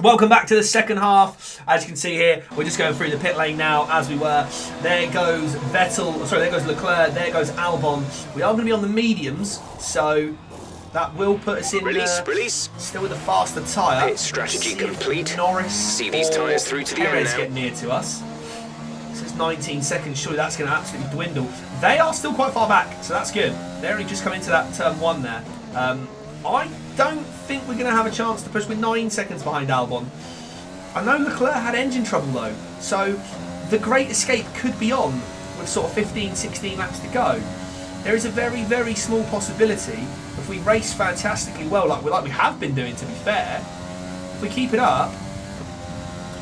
Welcome back to the second half. As you can see here, we're just going through the pit lane now as we were. There goes Vettel, sorry, there goes Leclerc, there goes Albon. We are going to be on the mediums, so that will put us in release. Still with a faster tyre. Pit strategy complete. Norris see these tyres through to the end now. Get near to us. This is 19 seconds, surely that's going to absolutely dwindle. They are still quite far back, so that's good. They're only just come into that turn one there. I don't think we're going to have a chance to push with 9 seconds behind Albon. I know Leclerc had engine trouble though, so the great escape could be on with sort of 15, 16 laps to go. There is a very, very small possibility if we race fantastically well, like we have been doing, to be fair. If we keep it up,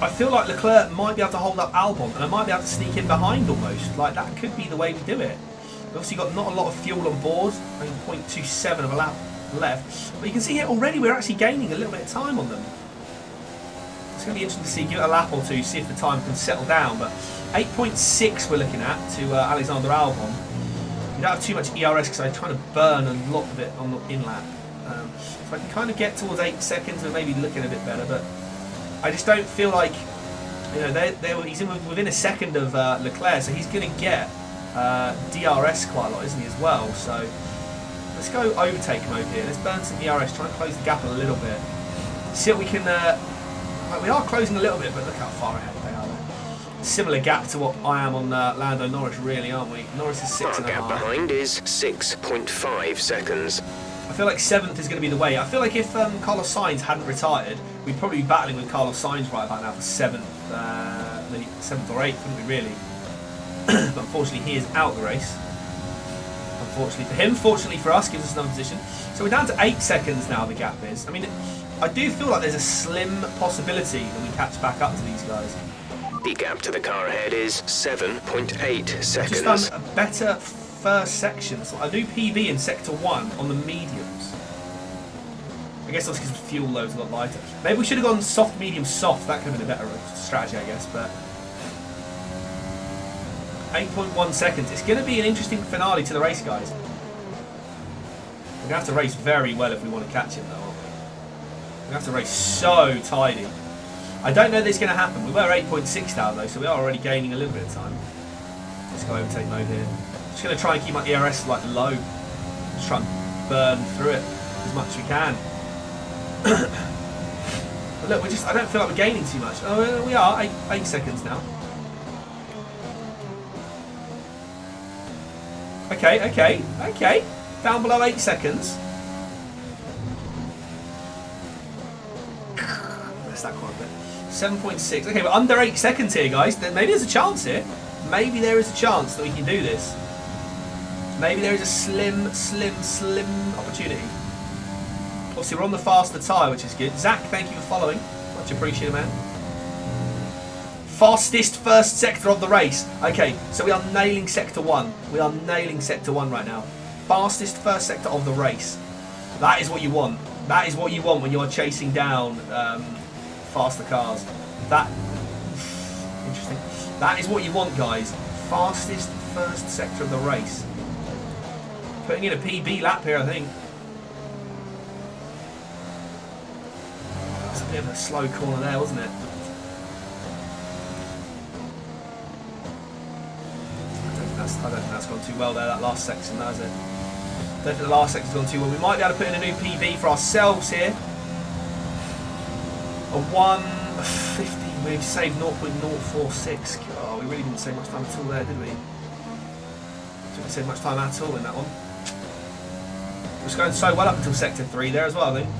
I feel like Leclerc might be able to hold up Albon, and I might be able to sneak in behind almost. Like, that could be the way we do it. We've obviously got not a lot of fuel on board, I mean 0.27 of a lap left, but you can see here already we're actually gaining a little bit of time on them. It's going to be interesting to see, give it a lap or two, see if the time can settle down. But 8.6 we're looking at to Alexander Albon. We don't have too much ERS because I'm trying to burn a lot of it on the in lap, so I can kind of get towards 8 seconds and maybe looking a bit better. But I just don't feel like, you know, he's within a second of Leclerc, so he's going to get DRS quite a lot, isn't he, as well? So let's go overtake mode here. Let's burn some ERS, try and close the gap a little bit. See what we can. We are closing a little bit, but look how far ahead they are. Similar gap to what I am on Lando Norris, really, aren't we? Norris is 6.5. Our gap behind is 6.5 seconds. I feel like 7th is going to be the way. I feel like if Carlos Sainz hadn't retired, we'd probably be battling with Carlos Sainz right about now for 7th, maybe 7th or 8th, wouldn't we, really? But unfortunately, he is out the race. Unfortunately for him, fortunately for us, gives us another position. So we're down to 8 seconds now, the gap is. I mean, I do feel like there's a slim possibility that we catch back up to these guys. The gap to the car ahead is 7.8 seconds. Just done a better first section. So a new PB in Sector 1 on the mediums. I guess that's because the fuel load's a lot lighter. Maybe we should have gone soft, medium, soft. That could have been a better strategy, I guess, but 8.1 seconds. It's going to be an interesting finale to the race, guys. We're going to have to race very well if we want to catch him, though, aren't we? We're going to have to race so tidy. I don't know that it's going to happen. We were 8.6 now, though, so we are already gaining a little bit of time. Let's go overtake mode here. Just going to try and keep my ERS like low. Just try and burn through it as much as we can. But look, I don't feel like we're gaining too much. Oh, we are 8 seconds now. Okay. Down below 8 seconds. That's that quite a bit. 7.6. Okay, we're under 8 seconds here, guys. Maybe there's a chance here. Maybe there is a chance that we can do this. Maybe there is a slim opportunity. Obviously, we're on the faster tyre, which is good. Zach, thank you for following. Much appreciated, man. Fastest first sector of the race. Okay, so we are nailing Sector 1. We are nailing Sector 1 right now. Fastest first sector of the race. That is what you want. That is what you want when you are chasing down faster cars. Interesting. That is what you want, guys. Fastest first sector of the race. Putting in a PB lap here, I think. That's a bit of a slow corner there, wasn't it? I don't think that's gone too well there, that last section, has it? I don't think the last section's gone too well. We might be able to put in a new PB for ourselves here. A 1:50, we've saved 0.046. Oh, we really didn't save much time at all there, did we? Didn't save much time at all in that one. It was going so well up until Sector 3 there as well, I think.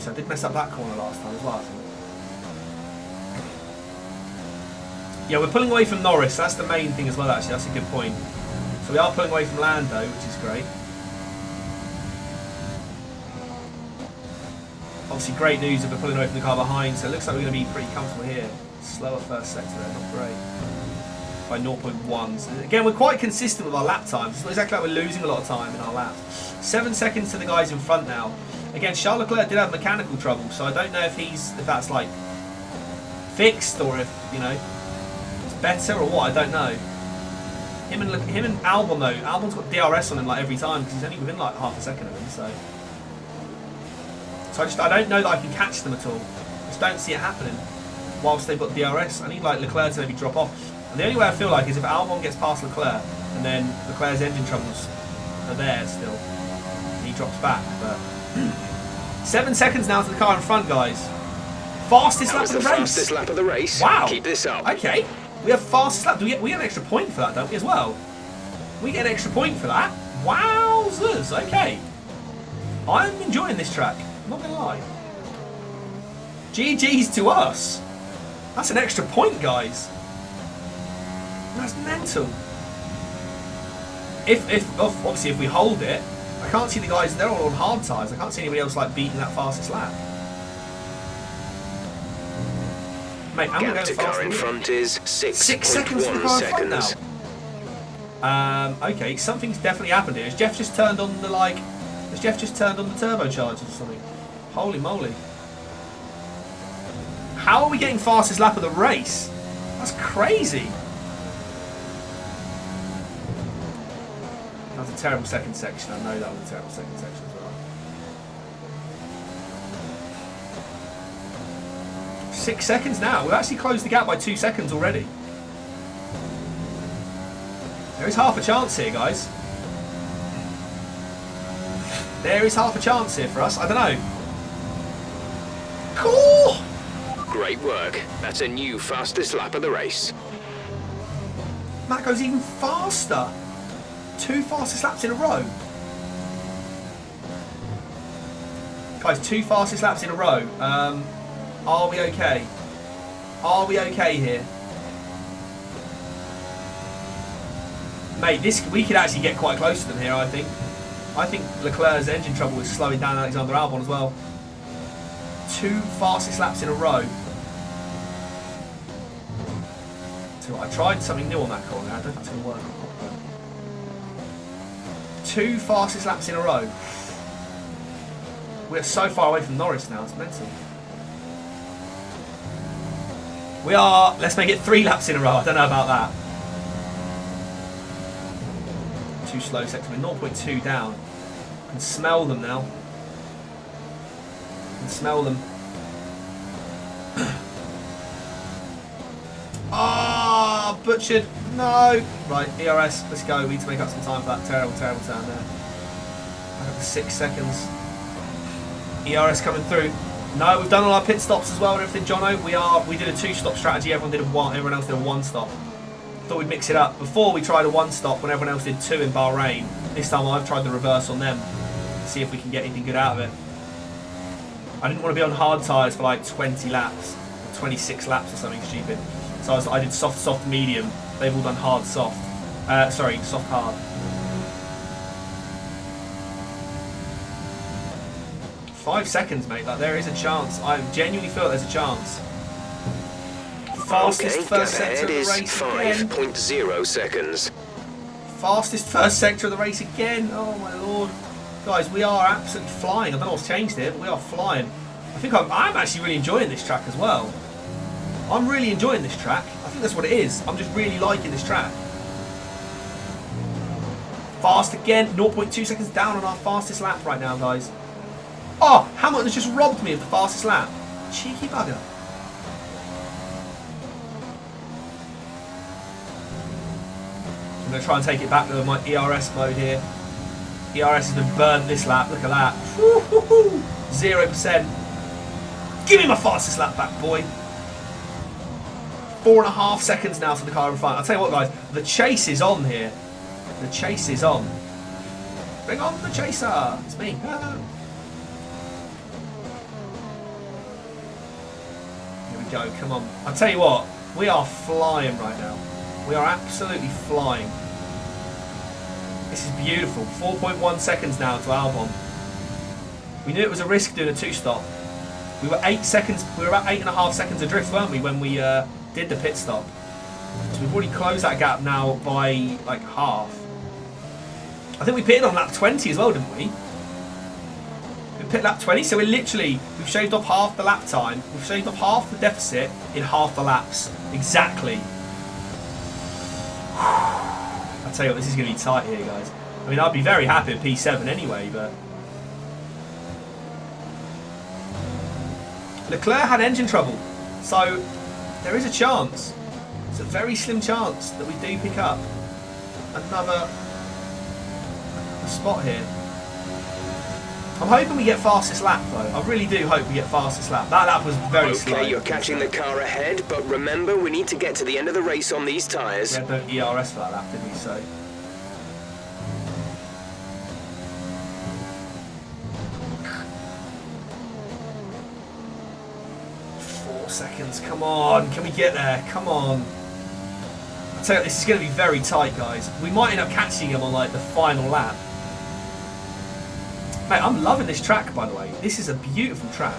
So I did mess up that corner last time as well, I think. Yeah, we're pulling away from Norris. That's the main thing as well, actually. That's a good point. So we are pulling away from Lando, which is great. Obviously, great news if we're pulling away from the car behind. So it looks like we're going to be pretty comfortable here. Slower first sector there, not great. By 0.1. So again, we're quite consistent with our lap times. It's not exactly like we're losing a lot of time in our laps. 7 seconds to the guys in front now. Again, Charles Leclerc did have mechanical trouble, so I don't know if that's like fixed or if, you know, better or what, I don't know. Him and Albon though, Albon's got DRS on him like every time because he's only within like half a second of him, so So I don't know that I can catch them at all. I just don't see it happening whilst they've got DRS. I need like Leclerc to maybe drop off. And the only way I feel like is if Albon gets past Leclerc and then Leclerc's engine troubles are there still. And he drops back. But 7 seconds now to the car in front, guys. Fastest lap of the race. Fastest lap of the race. Wow. Keep this up. Okay. We have fastest lap. We get an extra point for that, don't we, as well? We get an extra point for that. Wowzers. Okay. I'm enjoying this track. I'm not going to lie. GG's to us. That's an extra point, guys. That's mental. Obviously if we hold it, I can't see the guys. They're all on hard tyres. I can't see anybody else like beating that fastest lap. Mate, I'm going to go car in front is 6 seconds for the car in front now. Okay, something's definitely happened here. Has Jeff just turned on the Has Jeff just turned on the turbochargers or something? Holy moly! How are we getting fastest lap of the race? That's crazy. That was a terrible second section. I know that was a terrible second section as well. 6 seconds now. We've actually closed the gap by 2 seconds already. There is half a chance here, guys. There is half a chance here for us. I don't know. Cool! Great work. That's a new fastest lap of the race. That goes even faster. 2 fastest laps in a row. Guys, 2 fastest laps in a row. Are we okay? Are we okay here? Mate, we could actually get quite close to them here, I think. I think Leclerc's engine trouble is slowing down Alexander Albon as well. 2 fastest laps in a row. So I tried something new on that corner. I don't think it's going to work. 2 fastest laps in a row. We're so far away from Norris now, it's mental. We are, let's make it 3 laps in a row. I don't know about that. Too slow section. We're 0.2 down. I can smell them now. I can smell them. Ah, butchered. No. Right, ERS, let's go. We need to make up some time for that terrible, terrible turn there. I got the 6 seconds. ERS coming through. No, we've done all our pit stops as well and everything, Jono. We did a 2-stop strategy. Everyone else did a 1-stop. Thought we'd mix it up. Before we tried a 1-stop when everyone else did 2 in Bahrain. This time I've tried the reverse on them to see if we can get anything good out of it. I didn't want to be on hard tyres for like 20 laps, or 26 laps or something stupid. So I did soft, soft, medium. They've all done hard, soft. Sorry, soft, hard. 5 seconds, mate. Like, there is a chance. I genuinely feel there's a chance. Fastest first sector of the race again. 5.0 seconds. Fastest first sector of the race again. Oh my lord. Guys, we are absolutely flying. I don't know what's changed here, but we are flying. I think I'm actually really enjoying this track as well. I'm really enjoying this track. I think that's what it is. I'm just really liking this track. Fast again. 0.2 seconds down on our fastest lap right now, guys. Oh, Hamilton has just robbed me of the fastest lap. Cheeky bugger. I'm going to try and take it back to my ERS mode here. ERS has been burnt this lap. Look at that. 0%. Give me my fastest lap back, boy. 4.5 seconds now to the car in front. I'll tell you what, guys. The chase is on here. The chase is on. Bring on the chaser. It's me. Go, come on. I'll tell you what, we are flying right now. We are absolutely flying. This is beautiful. 4.1 seconds now to Albon. We knew it was a risk doing a 2-stop. We were 8 seconds, we were about 8.5 seconds adrift, weren't we, when we did the pit stop. So we've already closed that gap now by like half. I think we pitted on lap 20 as well, didn't we? Pit lap 20, so we've shaved off half the lap time. We've shaved off half the deficit in half the laps. Exactly. I'll tell you what, this is going to be tight here, guys. I mean, I'd be very happy at P7 anyway, but Leclerc had engine trouble, so there is a chance. It's a very slim chance that we do pick up another spot here. I'm hoping we get fastest lap though. I really do hope we get fastest lap. That lap was very slow. Okay, you're catching the car ahead, but remember we need to get to the end of the race on these tyres. We had no ERS for that lap, didn't we? So. 4 seconds, come on. Can we get there? Come on. I tell you, this is going to be very tight, guys. We might end up catching him on like the final lap. Mate, I'm loving this track, by the way. This is a beautiful track.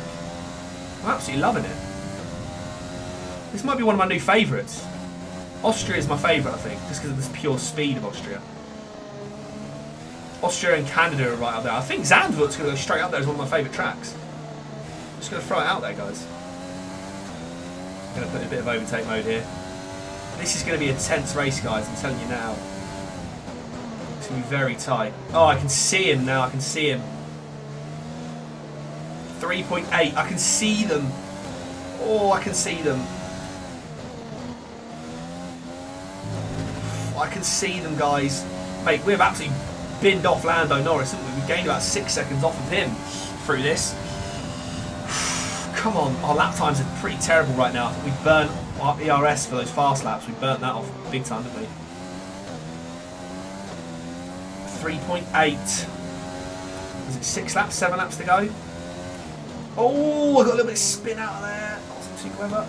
I'm absolutely loving it. This might be one of my new favourites. Austria is my favourite, I think, just because of this pure speed of Austria. Austria and Canada are right up there. I think Zandvoort's going to go straight up there as one of my favourite tracks. I'm just going to throw it out there, guys. I'm going to put in a bit of overtake mode here. This is going to be a tense race, guys, I'm telling you now. It's going to be very tight. Oh, I can see him now. I can see him. 3.8. I can see them. Oh, I can see them. I can see them, guys. Mate, we've absolutely binned off Lando Norris, haven't we? We've gained about 6 seconds off of him through this. Come on. Our lap times are pretty terrible right now. I think we've burnt our ERS for those fast laps. We've burnt that off big time, didn't we? 3.8. Is it 6 laps, 7 laps to go? Oh, I got a little bit of spin out of there. That wasn't too clever.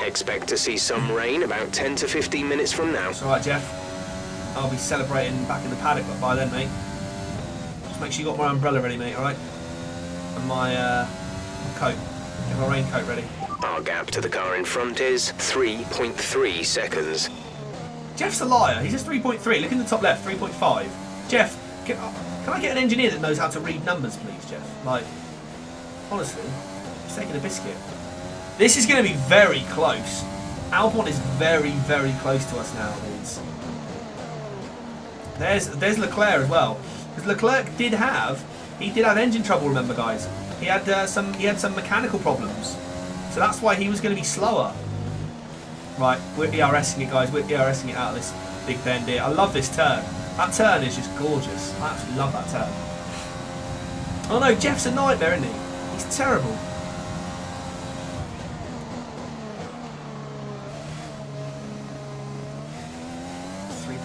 Expect to see some rain about 10 to 15 minutes from now. It's alright, Jeff. I'll be celebrating back in the paddock by then, mate. Just make sure you got my umbrella ready, mate, alright? And my coat. Get my raincoat ready. Our gap to the car in front is 3.3 seconds. Jeff's a liar. He says 3.3. Look in the top left, 3.5. Jeff, can I get an engineer that knows how to read numbers, please, Jeff? Like, honestly, he's taking a biscuit. This is going to be very close. Albon is very, very close to us now. There's Leclerc as well. Because Leclerc did have engine trouble. Remember, guys, he had some mechanical problems. So that's why he was going to be slower. Right, we're ERSing it, guys. We're ERSing it out of this big bend here. I love this turn. That turn is just gorgeous. I absolutely love that turn. Oh no, Jeff's a nightmare, isn't he? He's terrible.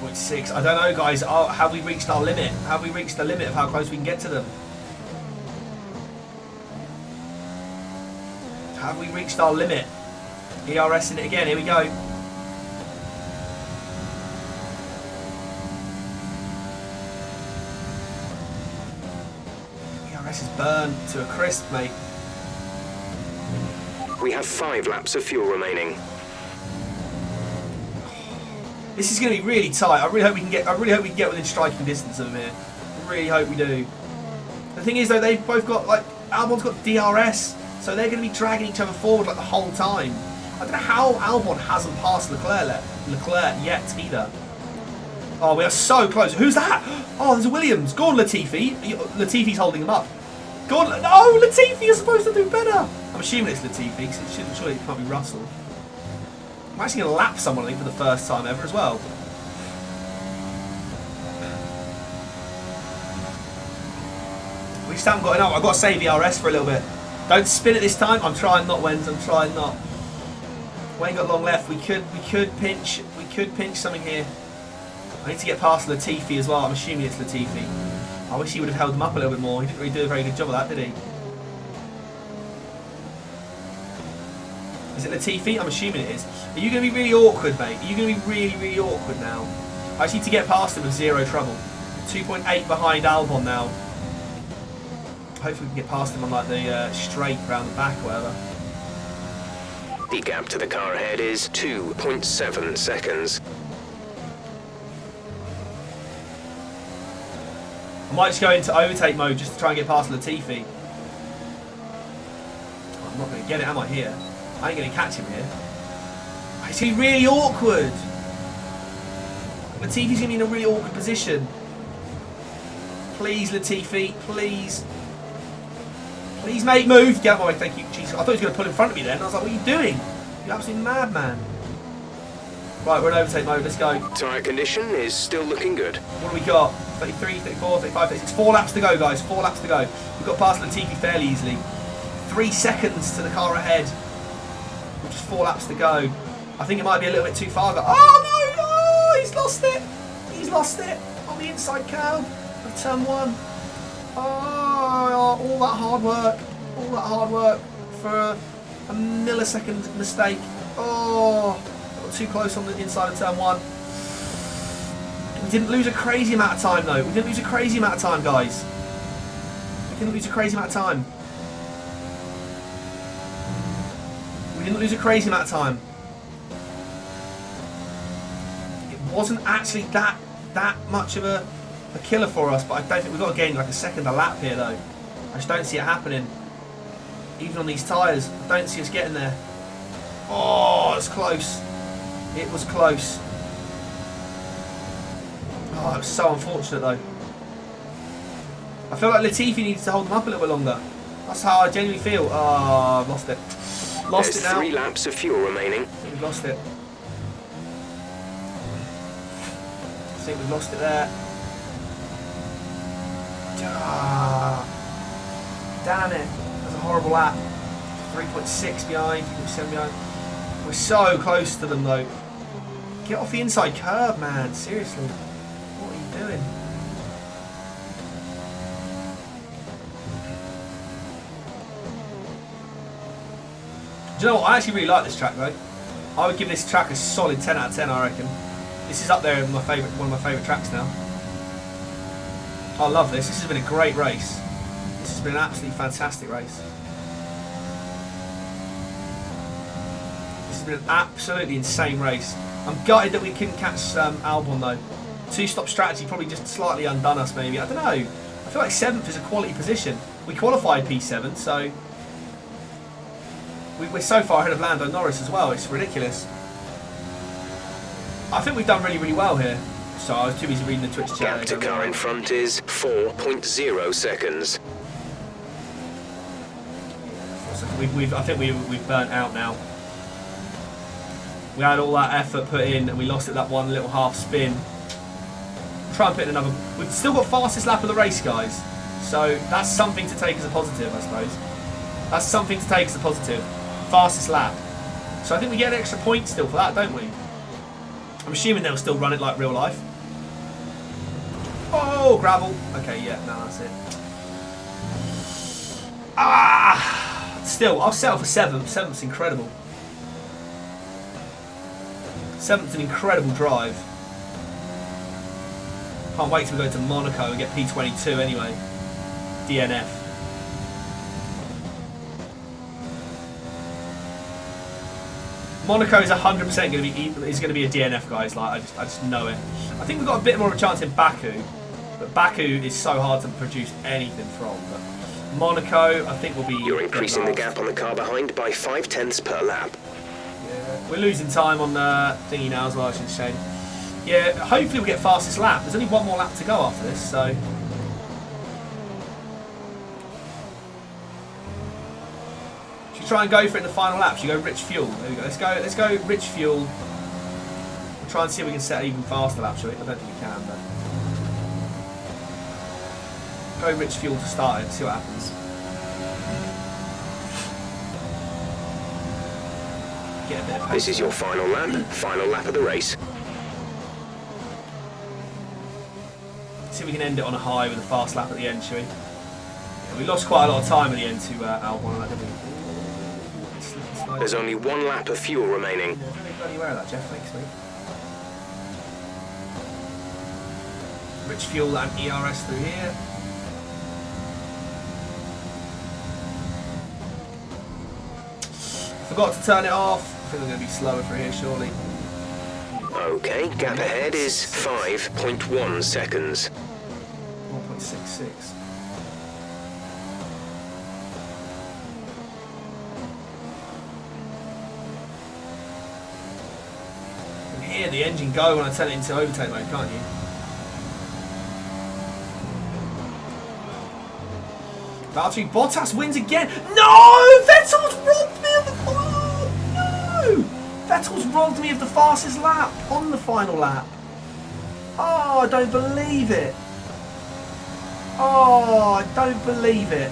.6. I don't know, guys. Have we reached our limit? Have we reached the limit of how close we can get to them? Have we reached our limit? ERS in it again. Here we go. ERS is burned to a crisp, mate. We have 5 laps of fuel remaining. This is going to be really tight. I really hope we can get within striking distance of them here. I really hope we do. The thing is, though, they've both got Albon's got DRS, so they're going to be dragging each other forward like the whole time. I don't know how Albon hasn't passed Leclerc yet either. Oh, we are so close. Who's that? Oh, there's a Williams. Go on, Latifi. Latifi's holding him up. Go on. No, Latifi, you're supposed to do better. I'm assuming it's Latifi because surely it can't be Russell. I'm actually going to lap someone, I think, for the first time ever as well. We just haven't got enough. I've got to save ERS for a little bit. Don't spin it this time. I'm trying not, Wens. I'm trying not. We ain't got long left. We could pinch something here. I need to get past Latifi as well. I'm assuming it's Latifi. I wish he would have held them up a little bit more. He didn't really do a very good job of that, did he? Is it Latifi? I'm assuming it is. Are you going to be really awkward, mate? Are you going to be really, really awkward now? I just need to get past him with zero trouble. 2.8 behind Albon now. Hopefully we can get past him on like the straight round the back or whatever. The gap to the car ahead is 2.7 seconds. I might just go into overtake mode just to try and get past Latifi. I'm not going to get it, am I, here? I ain't going to catch him here. It's going to be really awkward. Latifi's going to be in a really awkward position. Please, Latifi, please. Please, mate, move. Get out of my way, thank you. Jeez, I thought he was going to pull in front of me then. I was like, what are you doing? You're absolutely madman. Right, we're in overtake mode. Let's go. Tyre condition is still looking good. What do we got? 33, 34, 35, 36. 4 laps to go, guys. 4 laps to go. We've got past Latifi fairly easily. 3 seconds to the car ahead. With just 4 laps to go. I think it might be a little bit too far. Oh, no! Oh, he's lost it. He's lost it on the inside curb of turn 1. Oh, all that hard work. All that hard work for a millisecond mistake. Oh, got too close on the inside of turn 1. We didn't lose a crazy amount of time, though. We didn't lose a crazy amount of time, guys. We didn't lose a crazy amount of time. We didn't lose a crazy amount of time. It wasn't actually that much of a killer for us, but I don't think we've got to gain like a second a lap here, though. I just don't see it happening. Even on these tyres, I don't see us getting there. Oh, it's close. It was close. Oh, it was so unfortunate, though. I feel like Latifi needs to hold them up a little bit longer. That's how I genuinely feel. Oh, I've lost it. Lost it now. 3 laps of fuel remaining. I think we've lost it. I think we've lost it there. Ah, damn it. That's a horrible lap. 3.6 behind, 3.7 behind. We're so close to them, though. Get off the inside curb, man. Seriously. What are you doing? Do you know what? I actually really like this track, though. I would give this track a solid 10 out of 10, I reckon. This is up there in one of my favourite tracks now. I love this. This has been a great race. This has been an absolutely fantastic race. This has been an absolutely insane race. I'm gutted that we couldn't catch Albon, though. 2-stop strategy probably just slightly undone us, maybe. I don't know. I feel like 7th is a quality position. We qualified P7, so we're so far ahead of Lando Norris as well. It's ridiculous. I think we've done really, really well here. So I was too busy reading the Twitch chat. Gap to car in front is 4.0 seconds. I think we've burnt out now. We had all that effort put in and we lost it that one little half spin. Try and put in another. We've still got fastest lap of the race, guys. So that's something to take as a positive, I suppose. That's something to take as a positive. Fastest lap. So I think we get an extra point still for that, don't we? I'm assuming they'll still run it like real life. Oh, gravel. Okay, yeah, no, that's it. Ah! Still, I'll settle for 7th. 7th's incredible. 7th's an incredible drive. Can't wait till we go to Monaco and get P22 anyway. DNF. Monaco is 100% going to be a DNF, guys. Like I just know it. I think we've got a bit more of a chance in Baku, but Baku is so hard to produce anything from. But Monaco, I think will be. You're increasing the gap on the car behind by 0.5 per lap. Yeah, we're losing time on the thingy now as well, which is a shame. Yeah, hopefully we'll get fastest lap. There's only one more lap to go after this, so. Try and go for it in the final lap. Should you go rich fuel? There we go. Let's go rich fuel. We'll try and see if we can set an even faster lap, shall we? I don't think we can, but go rich fuel to start it, see what happens. Get a bit of pace. This is your final lap of the race. See if we can end it on a high with a fast lap at the end, shall we? Yeah, we lost quite a lot of time in the end to Albon on that, didn't we? There's only 1 lap of fuel remaining. Yeah, very bloody aware of that, Jeff. Thanks, mate. Rich fuel and ERS through here. Forgot to turn it off. I think we're going to be slower through here, surely. Okay, gap ahead is 5.1 seconds. 1.66. Hear the engine go when I turn it into overtake mode, can't you? Valtteri Bottas wins again. No! Vettel's robbed me of the... Oh, no! Vettel's robbed me of the fastest lap on the final lap. Oh, I don't believe it. Oh, I don't believe it.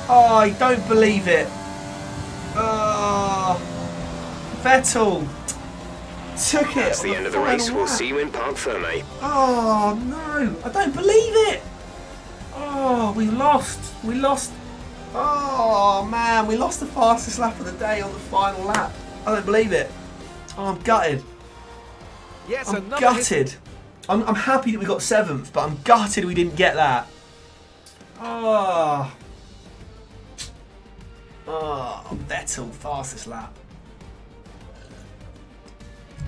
Oh, I don't believe it. Vettel took it. That's the end of the race. We'll see you in Parc Fermé. Oh, no. I don't believe it. Oh, we lost. We lost. Oh, man. We lost the fastest lap of the day on the final lap. I don't believe it. Oh, I'm gutted. Yes, I'm gutted. I'm happy that we got 7th, but I'm gutted we didn't get that. Oh. Oh, Vettel, fastest lap.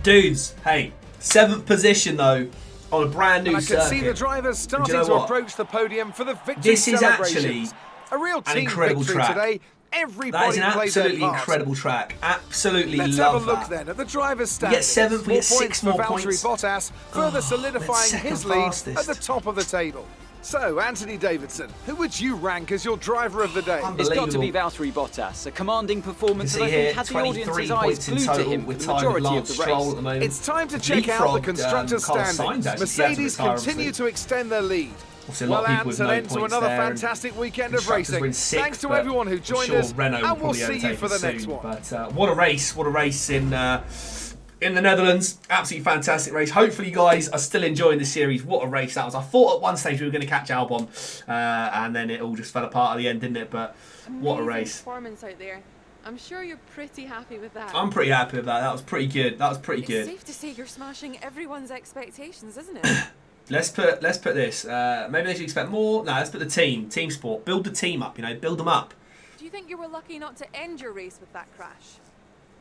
Dudes, hey, 7th position though, on a brand new circuit. I can see the drivers starting to approach the podium for the victory This is actually celebrations. A real team incredible victory track. today. Everybody That is an played their absolutely part. incredible track. Absolutely Let's love have a look that. then at the drivers' We get standings. 7th, we get 4 6 for more Valtteri points. Bottas, further we're solidifying second his lead fastest. at the top of the table. So, Anthony Davidson, who would you rank as your driver of the day? It's got to be Valtteri Bottas. A commanding performance that I think had the audience's eyes glued to him for the majority of the race. It's time to check out the constructors' standings. Mercedes continue to extend their lead. Well, and an end to another fantastic weekend of racing. Thanks to everyone who joined us, and we'll see you for the next one. But what a race in the Netherlands. Absolutely fantastic race. Hopefully you guys are still enjoying the series. What a race that was. I thought at one stage we were going to catch Albon, and then it all just fell apart at the end, didn't it? But what a race. Performance out there. I'm sure you're pretty happy with that. I'm pretty happy with that. That was pretty good. It's safe to say you're smashing everyone's expectations, isn't it? Let's put this. Maybe they should expect more. No, let's put the team sport. Build the team up. Build them up. Do you think you were lucky not to end your race with that crash?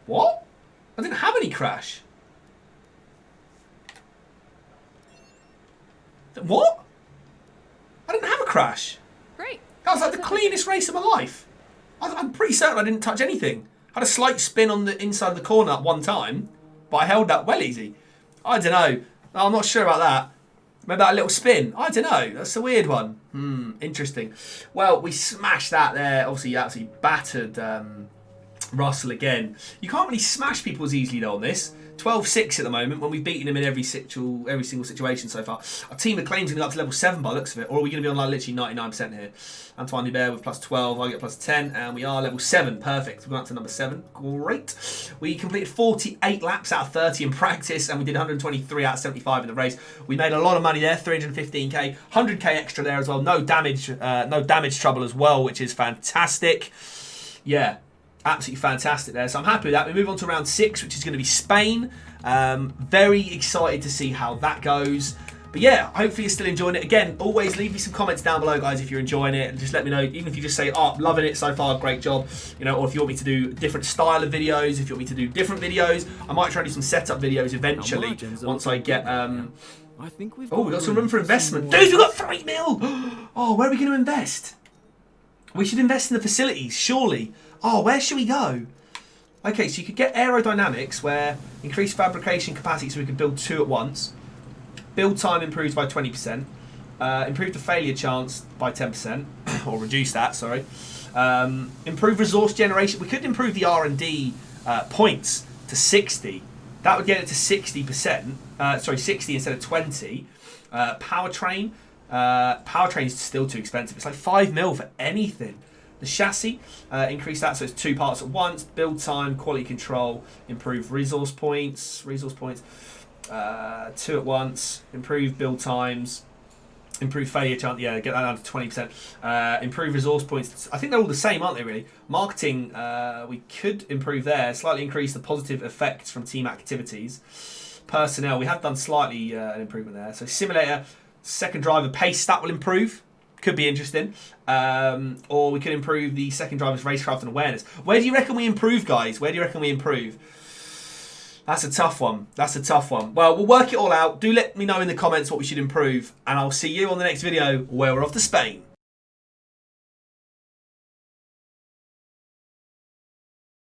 What? I didn't have any crash. What? I didn't have a crash. Great. That was like the cleanest race of my life. I'm pretty certain I didn't touch anything. I had a slight spin on the inside of the corner at one time, but I held that well easy. I don't know. I'm not sure about that. Maybe that little spin. I don't know. That's a weird one. Interesting. Well, we smashed that there. Obviously, absolutely battered Russell again. You can't really smash people as easily though on this. 12-6 at the moment when we've beaten him in every single situation so far. Our team of claims going to go up to level 7 by the looks of it, or are we going to be on like literally 99% here? Antoine Hubert with plus 12, I get plus 10, and we are level 7. Perfect. We're going up to number 7. Great. We completed 48 laps out of 30 in practice, and we did 123 out of 75 in the race. We made a lot of money there, 315k, 100k extra there as well. No damage trouble as well, which is fantastic. Yeah. Absolutely fantastic there. So I'm happy with that. We move on to round 6, which is going to be Spain. Very excited to see how that goes. But yeah, hopefully you're still enjoying it. Again, always leave me some comments down below, guys, if you're enjoying it. And just let me know, even if you just say, oh, loving it so far, great job. Or if you want me to do different style of videos, if you want me to do different videos. I might try to do some setup videos eventually once I get... I think we've got some room for investment. Dude, we've got 3 mil! Oh, where are we going to invest? We should invest in the facilities, surely. Oh, where should we go? Okay, so you could get aerodynamics, where increase fabrication capacity so we can build 2 at once. Build time improves by 20%. Improve the failure chance by 10%. Or reduce that, sorry. Improve resource generation. We could improve the R&D points to 60. That would get it to 60%. 60 instead of 20. Powertrain. Powertrain is still too expensive. It's like 5 mil for anything. The chassis, increase that so it's 2 parts at once. Build time, quality control, improve resource points. 2 at once. Improve build times. Improve failure chance. Yeah, get that down to 20%. Improve resource points. I think they're all the same, aren't they, really? Marketing, we could improve there. Slightly increase the positive effects from team activities. Personnel, we have done slightly an improvement there. So simulator, second driver pace, that will improve. Could be interesting. Or we could improve the second driver's racecraft and awareness. Where do you reckon we improve, guys? Where do you reckon we improve? That's a tough one. Well, we'll work it all out. Do let me know in the comments what we should improve. And I'll see you on the next video where we're off to Spain.